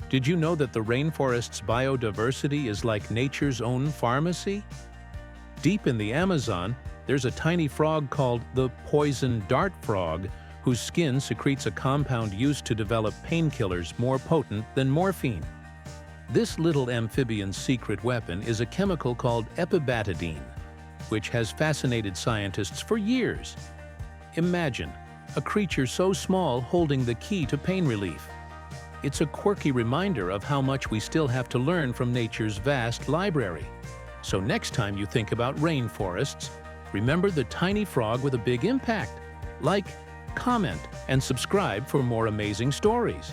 Did you know that the rainforest's biodiversity is like nature's own pharmacy? Deep in the Amazon, there's a tiny frog called the poison dart frog, whose skin secretes a compound used to develop painkillers more potent than morphine. This little amphibian's secret weapon is a chemical called epibatidine, which has fascinated scientists for years. Imagine a creature so small holding the key to pain relief. It's a quirky reminder of how much we still have to learn from nature's vast library. So next time you think about rainforests, remember the tiny frog with a big impact. Like, comment, and subscribe for more amazing stories.